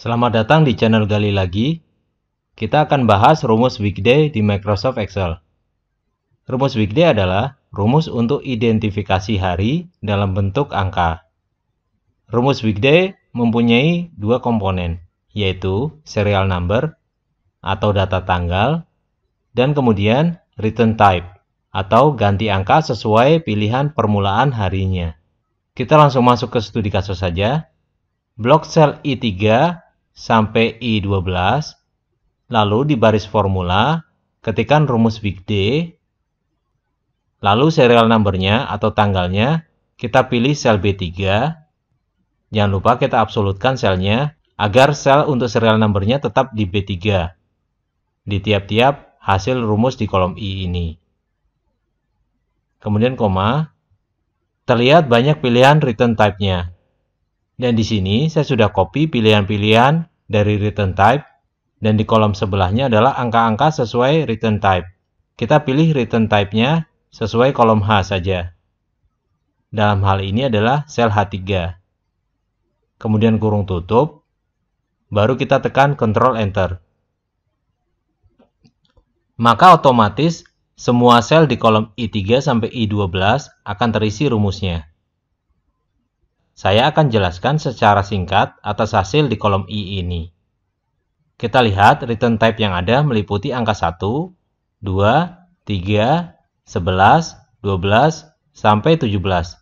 Selamat datang di channel Gali Lagi. Kita akan bahas rumus weekday di Microsoft Excel. Rumus weekday adalah rumus untuk identifikasi hari dalam bentuk angka. Rumus weekday mempunyai dua komponen, yaitu serial number atau data tanggal, dan kemudian return type atau ganti angka sesuai pilihan permulaan harinya. Kita langsung masuk ke studi kasus saja. Blok sel I3 sampai I12, lalu di baris formula, ketikkan rumus weekday, lalu serial number-nya atau tanggalnya, kita pilih sel B3, jangan lupa kita absolutkan selnya, agar sel untuk serial number-nya tetap di B3, di tiap-tiap hasil rumus di kolom I ini. Kemudian koma, terlihat banyak pilihan return type-nya. Dan di sini saya sudah copy pilihan-pilihan dari return type, dan di kolom sebelahnya adalah angka-angka sesuai return type. Kita pilih return type-nya sesuai kolom H saja. Dalam hal ini adalah sel H3. Kemudian kurung tutup, baru kita tekan Ctrl Enter. Maka otomatis semua sel di kolom I3 sampai I12 akan terisi rumusnya. Saya akan jelaskan secara singkat atas hasil di kolom I ini. Kita lihat return type yang ada meliputi angka 1, 2, 3, 11, 12, sampai 17.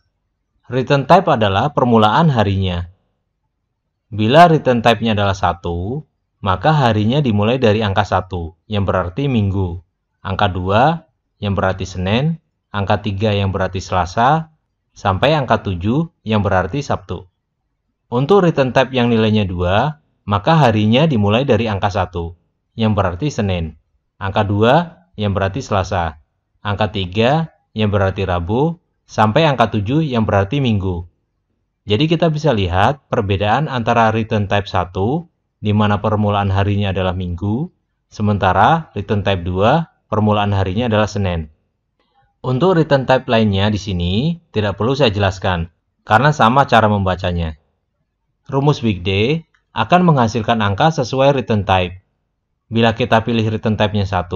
Return type adalah permulaan harinya. Bila return type-nya adalah 1, maka harinya dimulai dari angka 1, yang berarti minggu. Angka 2, yang berarti Senin. Angka 3, yang berarti Selasa. Sampai angka 7 yang berarti Sabtu. Untuk return type yang nilainya 2, maka harinya dimulai dari angka 1, yang berarti Senin. Angka 2 yang berarti Selasa. Angka 3 yang berarti Rabu, sampai angka 7 yang berarti Minggu. Jadi kita bisa lihat perbedaan antara return type 1, di mana permulaan harinya adalah Minggu, sementara return type 2, permulaan harinya adalah Senin. Untuk return type lainnya di sini tidak perlu saya jelaskan, karena sama cara membacanya. Rumus weekday akan menghasilkan angka sesuai return type. Bila kita pilih return type-nya 1,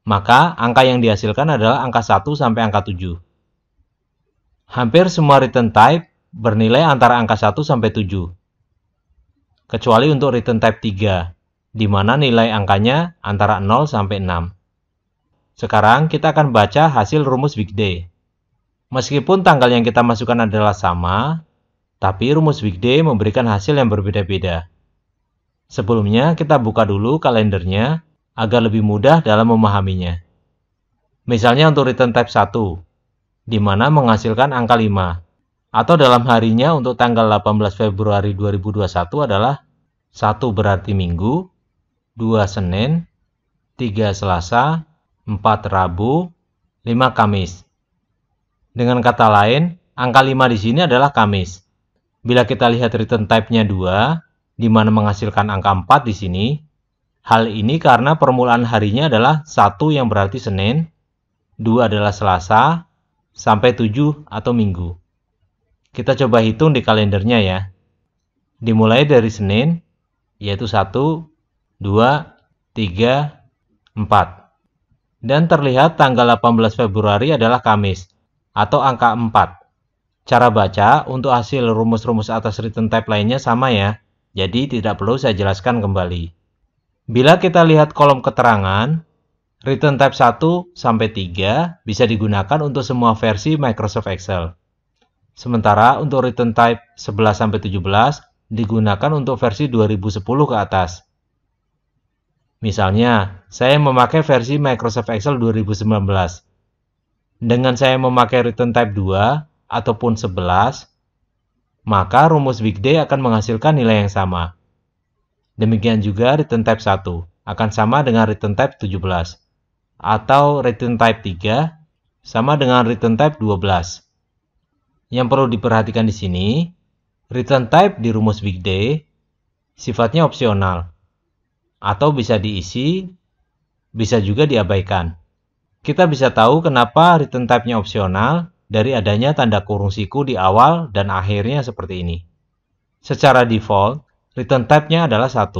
maka angka yang dihasilkan adalah angka 1 sampai angka 7. Hampir semua return type bernilai antara angka 1 sampai 7. Kecuali untuk return type 3, di mana nilai angkanya antara 0 sampai 6. Sekarang kita akan baca hasil rumus weekday. Meskipun tanggal yang kita masukkan adalah sama, tapi rumus weekday memberikan hasil yang berbeda-beda. Sebelumnya kita buka dulu kalendernya agar lebih mudah dalam memahaminya. Misalnya untuk return type 1, di mana menghasilkan angka 5, atau dalam harinya untuk tanggal 18 Februari 2021 adalah 1 berarti Minggu, 2 Senin, 3 Selasa, 4 Rabu, 5 Kamis. Dengan kata lain, angka 5 di sini adalah Kamis. Bila kita lihat return type-nya 2, di mana menghasilkan angka 4 di sini, hal ini karena permulaan harinya adalah 1 yang berarti Senin, 2 adalah Selasa, sampai 7 atau Minggu. Kita coba hitung di kalendernya ya. Dimulai dari Senin, yaitu 1, 2, 3, 4. Dan terlihat tanggal 18 Februari adalah Kamis, atau angka 4. Cara baca untuk hasil rumus-rumus atas return type lainnya sama ya, jadi tidak perlu saya jelaskan kembali. Bila kita lihat kolom keterangan, return type 1 sampai 3 bisa digunakan untuk semua versi Microsoft Excel. Sementara untuk return type 11 sampai 17 digunakan untuk versi 2010 ke atas. Misalnya, saya memakai versi Microsoft Excel 2019. Dengan saya memakai return type 2 ataupun 11, maka rumus weekday akan menghasilkan nilai yang sama. Demikian juga return type 1 akan sama dengan return type 17, atau return type 3 sama dengan return type 12. Yang perlu diperhatikan di sini, return type di rumus weekday sifatnya opsional, atau bisa diisi, bisa juga diabaikan. Kita bisa tahu kenapa return type-nya opsional dari adanya tanda kurung siku di awal dan akhirnya seperti ini. Secara default, return type-nya adalah 1.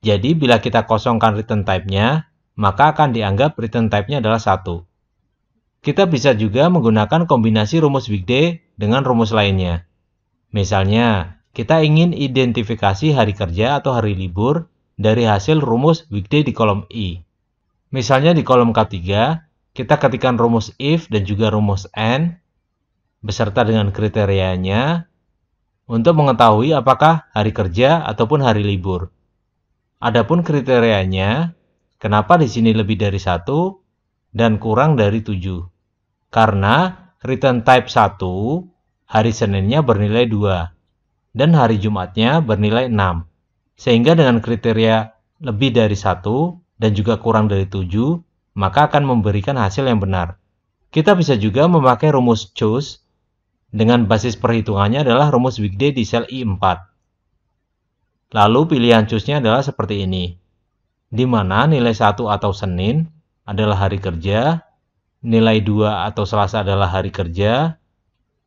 Jadi, bila kita kosongkan return type-nya, maka akan dianggap return type-nya adalah 1. Kita bisa juga menggunakan kombinasi rumus weekday dengan rumus lainnya. Misalnya, kita ingin identifikasi hari kerja atau hari libur dari hasil rumus weekday di kolom I. Misalnya di kolom K3, kita ketikkan rumus if dan juga rumus and beserta dengan kriterianya untuk mengetahui apakah hari kerja ataupun hari libur. Adapun kriterianya, kenapa di sini lebih dari 1 dan kurang dari 7? Karena return type 1, hari Seninnya bernilai 2 dan hari Jumatnya bernilai 6. Sehingga dengan kriteria lebih dari 1 dan juga kurang dari 7, maka akan memberikan hasil yang benar. Kita bisa juga memakai rumus choose dengan basis perhitungannya adalah rumus weekday di sel I4. Lalu pilihan choose-nya adalah seperti ini, di mana nilai 1 atau Senin adalah hari kerja, nilai 2 atau Selasa adalah hari kerja,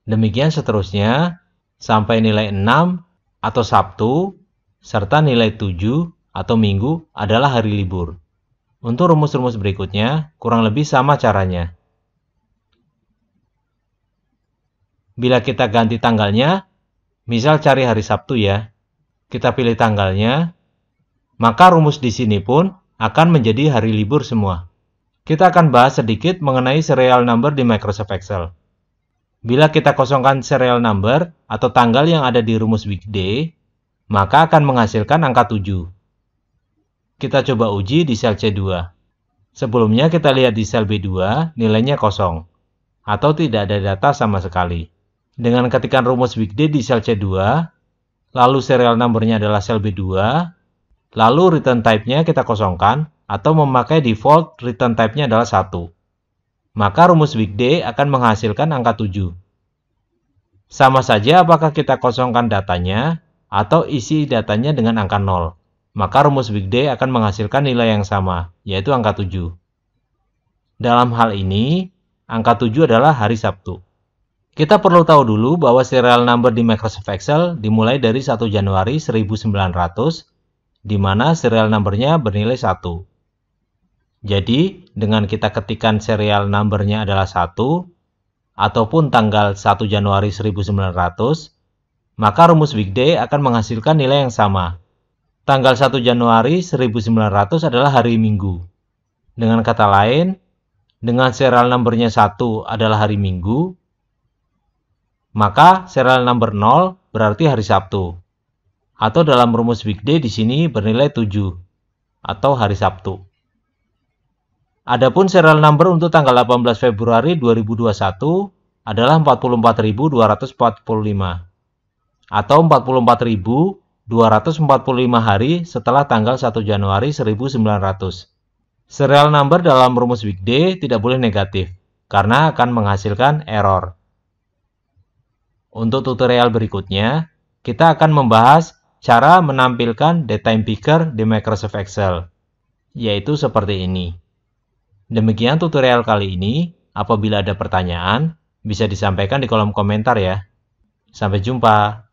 demikian seterusnya, sampai nilai 6 atau Sabtu, serta nilai 7 atau Minggu adalah hari libur. Untuk rumus-rumus berikutnya, kurang lebih sama caranya. Bila kita ganti tanggalnya, misal cari hari Sabtu ya, kita pilih tanggalnya, maka rumus di sini pun akan menjadi hari libur semua. Kita akan bahas sedikit mengenai serial number di Microsoft Excel. Bila kita kosongkan serial number atau tanggal yang ada di rumus weekday, maka akan menghasilkan angka 7. Kita coba uji di sel C2. Sebelumnya kita lihat di sel B2, nilainya kosong, atau tidak ada data sama sekali. Dengan ketikan rumus weekday di sel C2, lalu serial number-nya adalah sel B2, lalu return type-nya kita kosongkan, atau memakai default return type-nya adalah 1. Maka rumus weekday akan menghasilkan angka 7. Sama saja apakah kita kosongkan datanya, atau isi datanya dengan angka 0. Maka rumus weekday akan menghasilkan nilai yang sama, yaitu angka 7. Dalam hal ini, angka 7 adalah hari Sabtu. Kita perlu tahu dulu bahwa serial number di Microsoft Excel dimulai dari 1 Januari 1900, di mana serial number-nya bernilai 1. Jadi, dengan kita ketikkan serial number-nya adalah 1, ataupun tanggal 1 Januari 1900, maka rumus weekday akan menghasilkan nilai yang sama. Tanggal 1 Januari 1900 adalah hari Minggu. Dengan kata lain, dengan serial number-nya 1 adalah hari Minggu, maka serial number 0 berarti hari Sabtu. Atau dalam rumus weekday di sini bernilai 7 atau hari Sabtu. Adapun serial number untuk tanggal 18 Februari 2021 adalah 44.245 atau 44.245 hari setelah tanggal 1 Januari 1900. Serial number dalam rumus weekday tidak boleh negatif karena akan menghasilkan error. Untuk tutorial berikutnya, kita akan membahas cara menampilkan datetime picker di Microsoft Excel, yaitu seperti ini. Demikian tutorial kali ini. Apabila ada pertanyaan, bisa disampaikan di kolom komentar ya. Sampai jumpa.